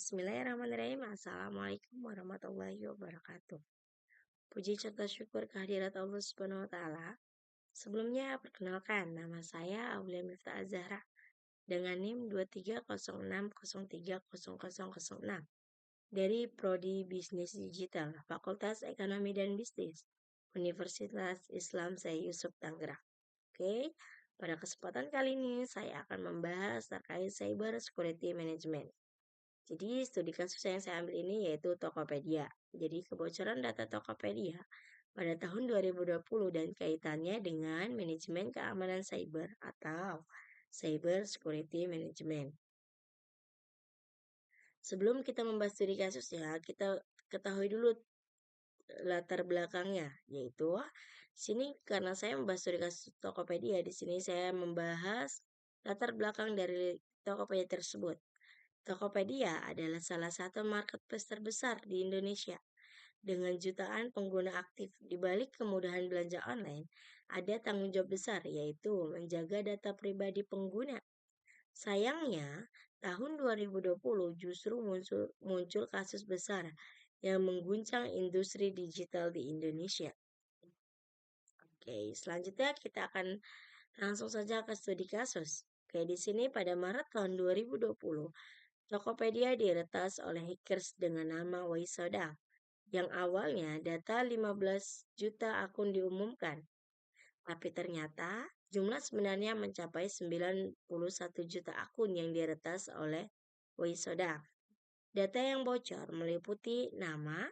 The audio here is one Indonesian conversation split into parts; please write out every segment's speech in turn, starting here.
Bismillahirrahmanirrahim. Assalamualaikum warahmatullahi wabarakatuh. Puji serta syukur kehadirat Allah Subhanahu wa taala. Sebelumnya perkenalkan, nama saya Aulia Miftah Az-Zahra dengan NIM 2306030006 dari Prodi Bisnis Digital, Fakultas Ekonomi dan Bisnis, Universitas Islam Syekh Yusuf Tangerang. Oke, pada kesempatan kali ini saya akan membahas terkait Cyber Security Management. Jadi studi kasus yang saya ambil ini yaitu Tokopedia. Jadi kebocoran data Tokopedia pada tahun 2020 dan kaitannya dengan manajemen keamanan cyber atau Cyber Security Management. Sebelum kita membahas studi kasusnya, kita ketahui dulu latar belakangnya, yaitu sini karena saya membahas studi kasus Tokopedia, di sini saya membahas latar belakang dari Tokopedia tersebut. Tokopedia adalah salah satu marketplace terbesar di Indonesia dengan jutaan pengguna aktif. Di balik kemudahan belanja online, ada tanggung jawab besar yaitu menjaga data pribadi pengguna. Sayangnya, tahun 2020 justru muncul kasus besar yang mengguncang industri digital di Indonesia. Oke, selanjutnya kita akan langsung saja ke studi kasus. Oke, di sini pada Maret tahun 2020, Tokopedia diretas oleh hackers dengan nama Waisoda, yang awalnya data 15 juta akun diumumkan. Tapi ternyata jumlah sebenarnya mencapai 91 juta akun yang diretas oleh Waisoda. Data yang bocor meliputi nama,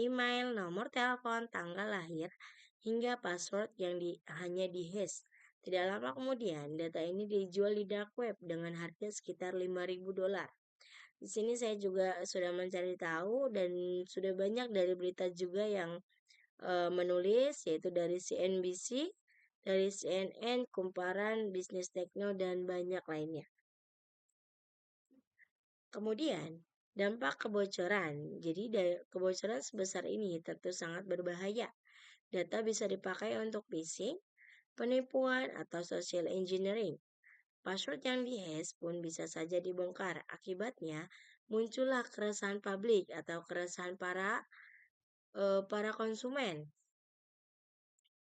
email, nomor telepon, tanggal lahir, hingga password yang hanya dihash. Tidak lama kemudian, data ini dijual di dark web dengan harga sekitar $5.000. Di sini saya juga sudah mencari tahu dan sudah banyak dari berita juga yang menulis, yaitu dari CNBC, dari CNN, Kumparan, Bisnis Tekno, dan banyak lainnya. Kemudian, dampak kebocoran. Jadi kebocoran sebesar ini tentu sangat berbahaya. Data bisa dipakai untuk phishing, penipuan, atau social engineering. Password yang dihash pun bisa saja dibongkar. Akibatnya, muncullah keresahan publik atau keresahan para konsumen.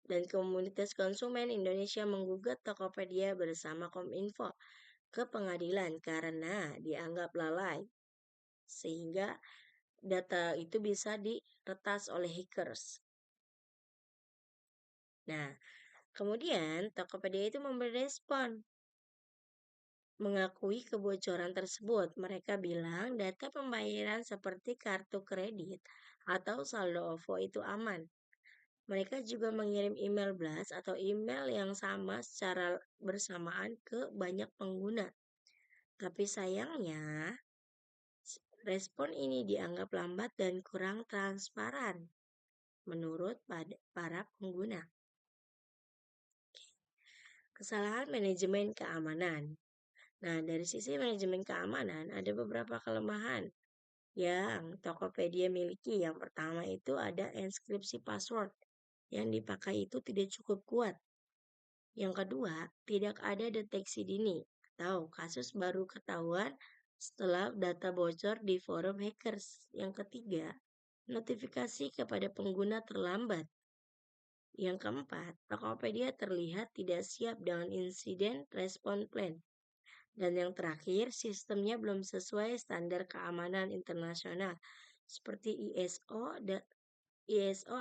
Dan komunitas konsumen Indonesia menggugat Tokopedia bersama Kominfo ke pengadilan karena dianggap lalai. Sehingga data itu bisa diretas oleh hackers. Nah, kemudian Tokopedia itu memberi respon. Mengakui kebocoran tersebut, mereka bilang data pembayaran seperti kartu kredit atau saldo OVO itu aman. Mereka juga mengirim email blast atau email yang sama secara bersamaan ke banyak pengguna. Tapi sayangnya, respon ini dianggap lambat dan kurang transparan menurut para pengguna. Kesalahan manajemen keamanan. Nah, dari sisi manajemen keamanan ada beberapa kelemahan yang Tokopedia miliki. Yang pertama itu ada enkripsi password yang dipakai itu tidak cukup kuat. Yang kedua, tidak ada deteksi dini atau kasus baru ketahuan setelah data bocor di forum hackers. Yang ketiga, notifikasi kepada pengguna terlambat. Yang keempat, Tokopedia terlihat tidak siap dengan insiden respon plan. Dan yang terakhir, sistemnya belum sesuai standar keamanan internasional seperti ISO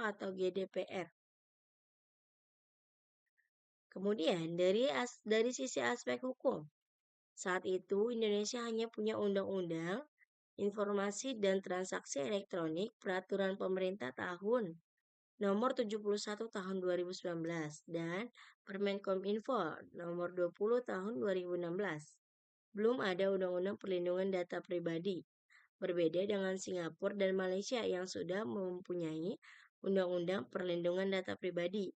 atau GDPR. Kemudian dari sisi aspek hukum, saat itu Indonesia hanya punya Undang-Undang Informasi dan Transaksi Elektronik Peraturan Pemerintah Tahun Nomor 71 Tahun 2019 dan Permenkominfo Nomor 20 Tahun 2016. Belum ada Undang-Undang Perlindungan Data Pribadi. Berbeda dengan Singapura dan Malaysia yang sudah mempunyai Undang-Undang Perlindungan Data Pribadi.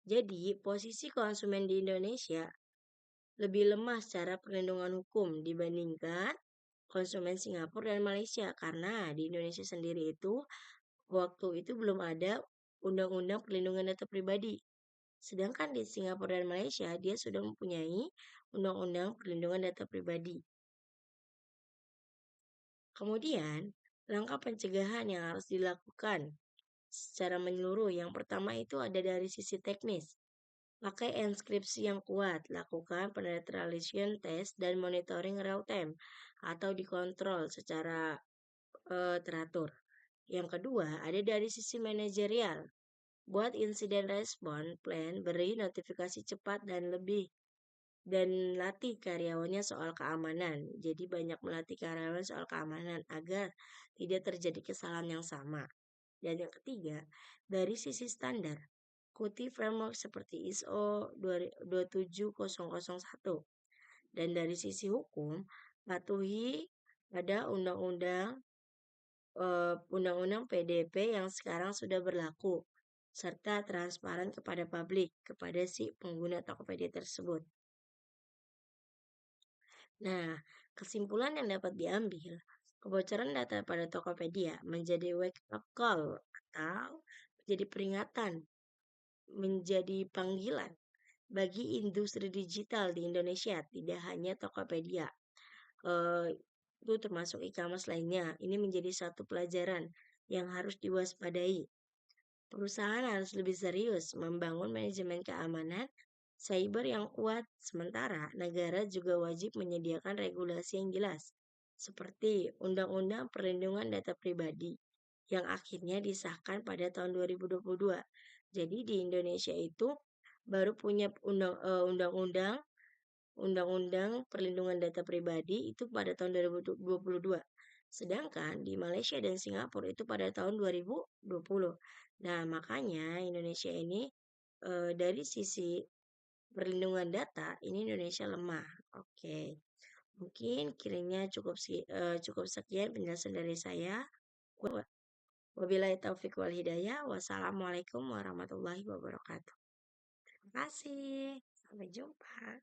Jadi, posisi konsumen di Indonesia lebih lemah secara perlindungan hukum dibandingkan konsumen Singapura dan Malaysia karena di Indonesia sendiri itu waktu itu belum ada Undang-Undang Perlindungan Data Pribadi. Sedangkan di Singapura dan Malaysia dia sudah mempunyai Undang-Undang Perlindungan Data Pribadi. Kemudian, langkah pencegahan yang harus dilakukan secara menyeluruh. Yang pertama itu ada dari sisi teknis. Pakai enskripsi yang kuat, lakukan penetration test dan monitoring real time atau dikontrol secara teratur. Yang kedua, ada dari sisi manajerial. Buat insiden respon plan, beri notifikasi cepat dan lebih dan latih karyawannya soal keamanan. Jadi banyak melatih karyawan soal keamanan agar tidak terjadi kesalahan yang sama. Dan yang ketiga, dari sisi standar, ikuti framework seperti ISO 27001. Dan dari sisi hukum, patuhi pada undang-undang PDP yang sekarang sudah berlaku serta transparan kepada publik, kepada si pengguna Tokopedia tersebut. Nah, kesimpulan yang dapat diambil, kebocoran data pada Tokopedia menjadi wake up call atau menjadi peringatan, menjadi panggilan bagi industri digital di Indonesia, tidak hanya Tokopedia. Eh, itu termasuk e-commerce lainnya. Ini menjadi satu pelajaran yang harus diwaspadai. Perusahaan harus lebih serius membangun manajemen keamanan cyber yang kuat, sementara negara juga wajib menyediakan regulasi yang jelas, seperti Undang-Undang Perlindungan Data Pribadi yang akhirnya disahkan pada tahun 2022. Jadi di Indonesia itu baru punya undang-undang Perlindungan Data Pribadi itu pada tahun 2022. Sedangkan di Malaysia dan Singapura itu pada tahun 2020. Nah, makanya Indonesia ini dari sisi perlindungan data ini Indonesia lemah. Oke. Mungkin kiranya cukup sekian penjelasan dari saya. Wabillahi taufik wal hidayah. Wassalamualaikum warahmatullahi wabarakatuh. Terima kasih. Sampai jumpa.